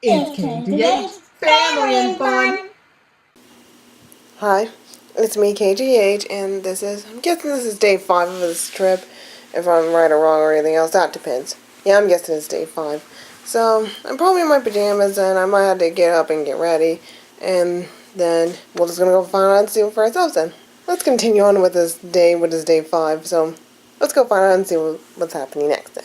It's KJH Family and Fun. Hi, it's me, KJH, and I'm guessing this is day 5 of this trip. If I'm right or wrong or anything else, that depends. Yeah, I'm guessing it's day 5. So, I'm probably in my pajamas, and I might have to get up and get ready. And then, we're just gonna go find out and see for ourselves then. Let's continue on with this day 5. So, let's go find out and see what's happening next then.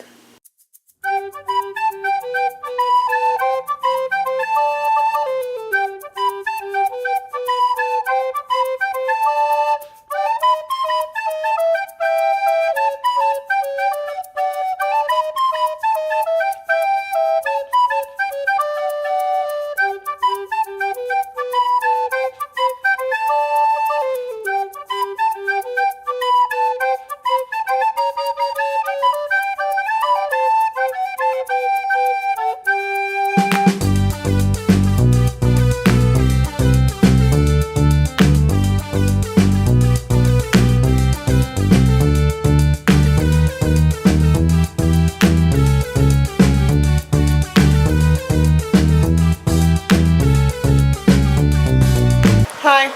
Hi,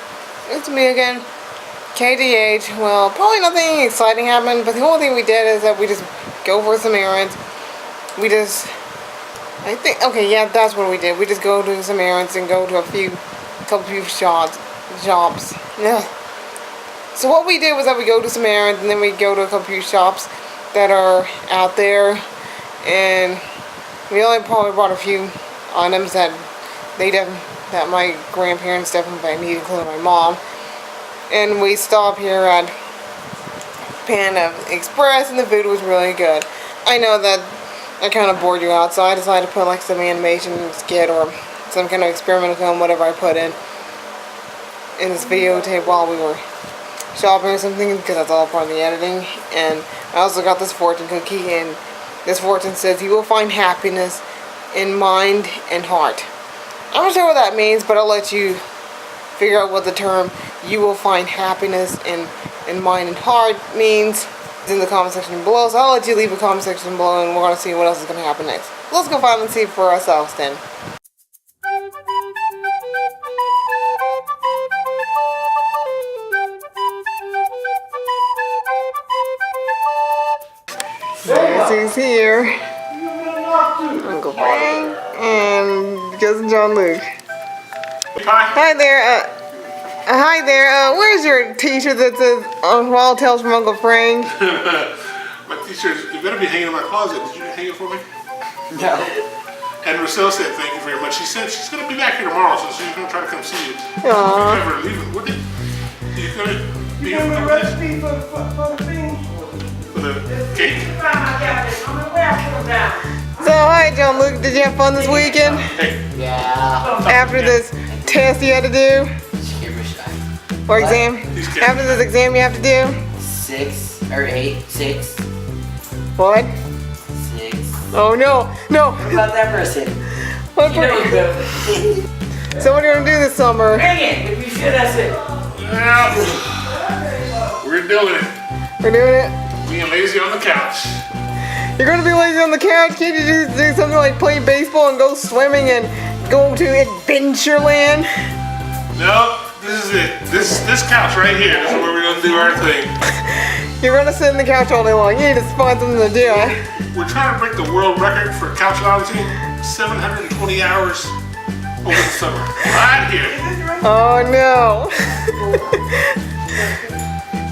it's me again, KJH. Well, probably nothing exciting happened, but the only thing we did is that we just go for some errands. Okay, yeah, that's what we did. We just go do some errands and go to a couple few jobs. Yeah. So what we did was that we go to some errands and then we go to a couple few shops that are out there, and we only probably bought a few items that my grandparents definitely needed, including my mom. And we stopped here at Panda Express, and the food was really good. I know that I kind of bored you out, so I decided to put like some animation skit or some kind of experimental film, whatever I put in this videotape while we were shopping or something, because that's all part of the editing. And I also got this fortune cookie, and this fortune says you will find happiness in mind and heart. I'm not sure what that means, but I'll let you figure out what the term "you will find happiness in mind and heart" means in the comment section below. So I'll let you leave a comment section below, and we're going to see what else is going to happen next. Let's go find and see for ourselves then. He's here. Uncle Frank and Cousin John Luke. Hi there. Hi there. Where's your T-shirt that says "Wild Tales from Uncle Frank"? My T-shirt, it better be hanging in my closet. Did you hang it for me? No. And Rochelle said thank you very much. She said she's gonna be back here tomorrow, so she's gonna try to come see you. Aww. Never leaving, would you? You gonna be You give me a recipe for the thing? For the cake? So, hi John Luke, did you have fun this weekend? Hey. Yeah. After this test you had to do? Or exam? After this exam you have to do? 6 or 8, 6. What? 6. Oh no, no. What about that person? What You know So what are you going to do this summer? Bring it. If you should, that's it. Well, we're doing it. We're doing it? Being lazy on the couch. You're going to be lazy on the couch? Can't you just do something like play baseball and go swimming and go to Adventureland? No, this is it. This couch right here. This is where we're gonna do our thing. You're going to sit on the couch all day long. You need to find something to do. We're trying to break the world record for couchology. 720 hours over the summer. Right here. Oh no.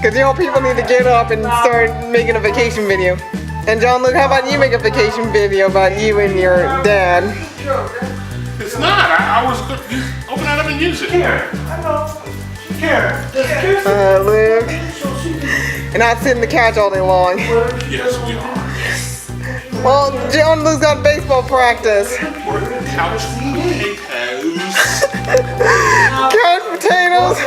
Because people need to get up and start making a vacation video. And John Luke, how about you make a vacation video about you and your dad? It's not. I was going to open that up and use it. Here. I know. Here. Luke. And not sit on the couch all day long. Yes, we are. Well, John Luke's got baseball practice. We're couch potatoes. Couch potatoes?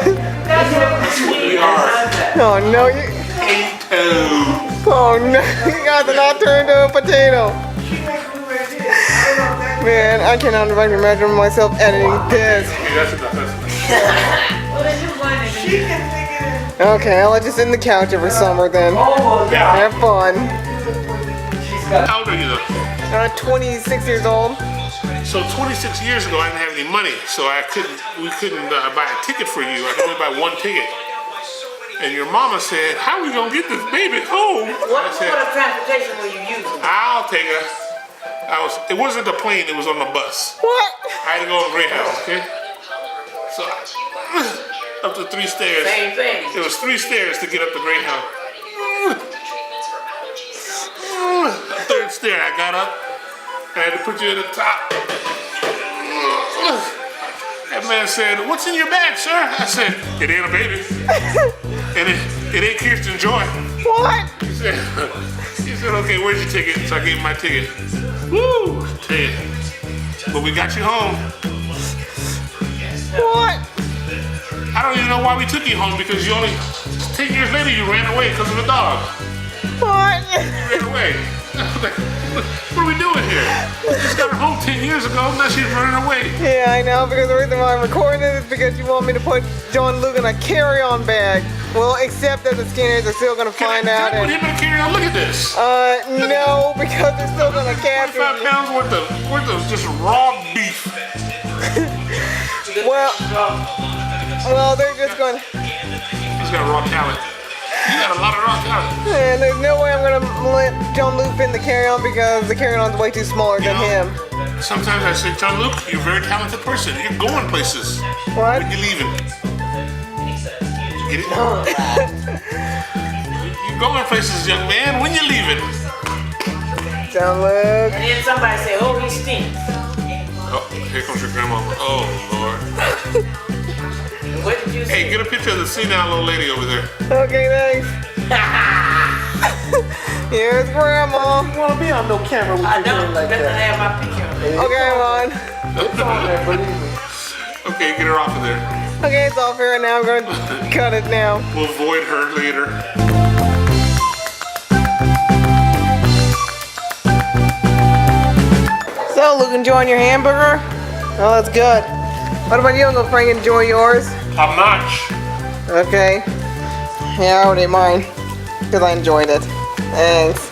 That's what we are. Oh no, Potatoes. oh no, you guys are not turned into a potato. Man, I cannot even imagine myself editing this. Okay, that's enough. Okay, I'll let you sit on the couch every summer then. Have fun. How old are you though? 26 years old. So 26 years ago, I didn't have any money, so we couldn't buy a ticket for you. I could only buy one ticket. And your mama said, "How are we gonna get this baby home?" What I said, mode of transportation were you using? "I'll take her." It wasn't the plane; it was on the bus. What? I had to go on Greyhound. Okay. So up to 3 stairs. Same thing. It was 3 stairs to get up the Greyhound. The 3rd stair, I got up. I had to put you at the top. That man said, "What's in your bag, sir?" I said, "It ain't a baby. And it ain't Kirsten Joy." What? He said, "Okay, where's your ticket?" So I gave him my ticket. Woo! Tell you. But we got you home. What? I don't even know why we took you home because 10 years later you ran away because of a dog. What? You ran away. I was like, what are we doing here? We just got her home 10 years ago, now she's running away. Yeah, I know, because the reason why I'm recording this is because you want me to put John Luke in a carry-on bag. Well, except that the skinheads are still going to find out. Can I put him in a carry-on? Look at this. No, because they're still going to capture 25 me. pounds worth of just raw beef. Well, they're just going to... He's got raw talent. You got a lot of raw talent. And there's no way I'm going to let John Luke in the carry-on because the carry-on's way too smaller than him. Sometimes I say, "John Luke, you're a very talented person. You're going places. What? When you leaving? Get it? You're going places, young man. When you leaving?" John Luke. And then somebody say, "Oh, he stinks." Oh, here comes your grandma. Oh, Lord. What did you say? Hey, get a picture of the senile old lady over there. Okay, thanks. Here's Grandma. You wanna be on no camera with I you don't. doing like Doesn't that? have my picture on it. Okay, Ron. It's on there, believe me. Okay, get her off of there. Okay, it's off here now. I'm going to cut it now. We'll avoid her later. So, Luke, enjoying your hamburger? Oh, that's good. What about you, Uncle Frank? Enjoy yours? Top notch. Okay. Yeah, I already mine. Because I enjoyed it. Thanks.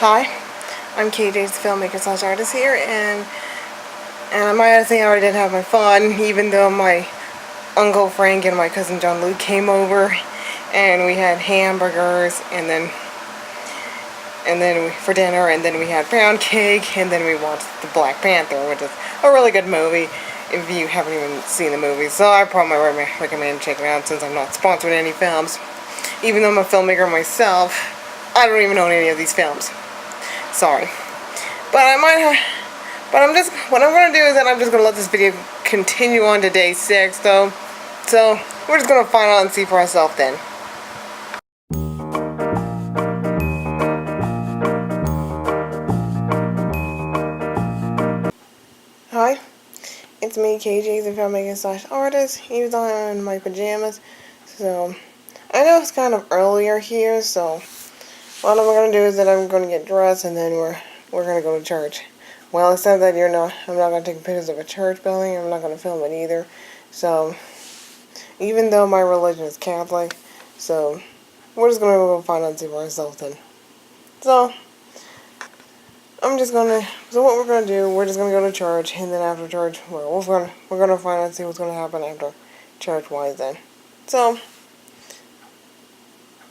Hi, I'm KJ's filmmaker / artist here, and I might say I already did have my fun, even though my Uncle Frank and my cousin John Luke came over, and we had hamburgers, and then for dinner, and then we had pound cake, and then we watched the Black Panther, which is a really good movie if you haven't even seen the movie. So I probably recommend checking it out since I'm not sponsored any films. Even though I'm a filmmaker myself, I don't even own any of these films. Sorry. But I might have, what I'm going to do is that I'm just going to let this video continue on to day 6 though. So we're just going to find out and see for ourselves then. Hi, it's me, KJ, the filmmaker / artist, even though I'm in my pajamas. So, I know it's kind of earlier here, so what I'm going to do is that I'm going to get dressed and then we're going to go to church. Well, except that I'm not going to take pictures of a church building, I'm not going to film it either. So, even though my religion is Catholic, so we're just going to go find out and see for ourselves then. So, so what we're going to do, we're just going to go to church, and then after church, we're going to find out and see what's going to happen after church-wise then. So,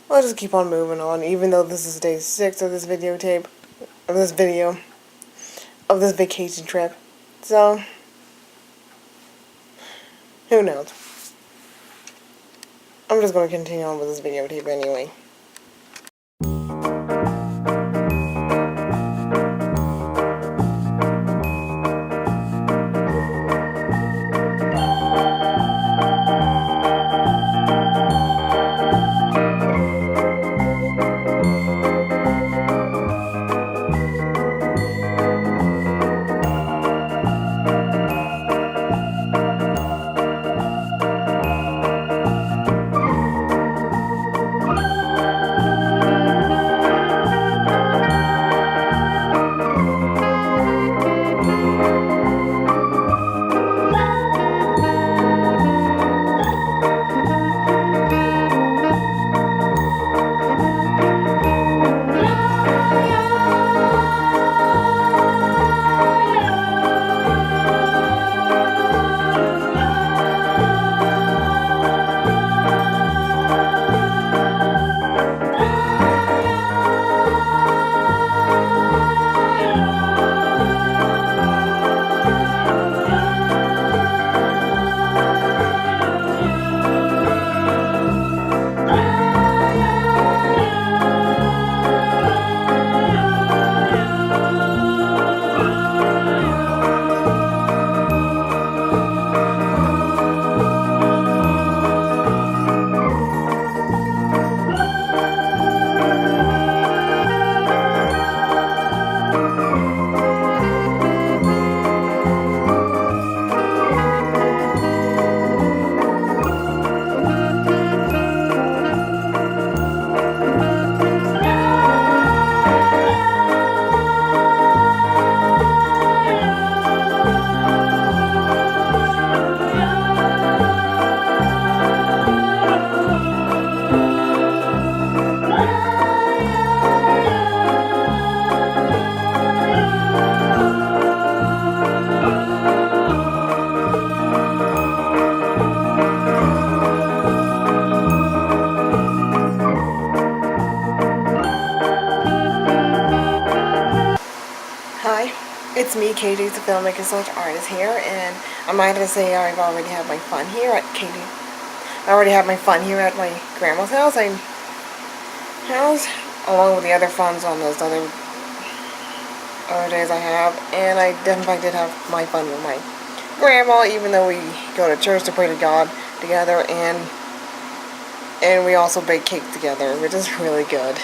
let's just keep on moving on, even though this is day 6 of this videotape, of this vacation trip. So, who knows? I'm just going to continue on with this videotape anyway. it's me, KJ, the filmmaker slash artist here, and I might have to say I've already had my fun here at I already had my fun here at my grandma's house. Along with the other funs on those other days I have, and I definitely did have my fun with my grandma, even though we go to church to pray to God together, and we also bake cake together, which is really good,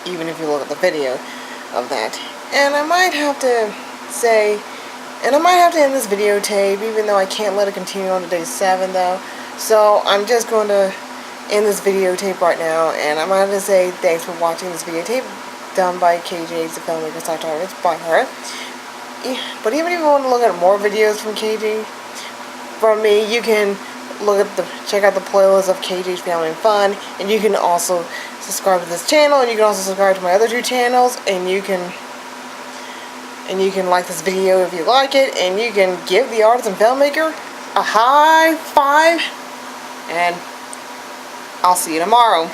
even if you look at the video of that. And I might have to say, and I might have to end this videotape, even though I can't let it continue on to day 7 though. So I'm just going to end this videotape right now, and I might have to say thanks for watching this videotape done by KJH, the filmmaker slash artist, by her. But even if you want to look at more videos from KJ, from me, you can check out the playlist of KJH Family and Fun, and you can also subscribe to this channel, and you can also subscribe to my other 2 channels, and you can like this video if you like it, and you can give the artist and filmmaker a high 5, and I'll see you tomorrow.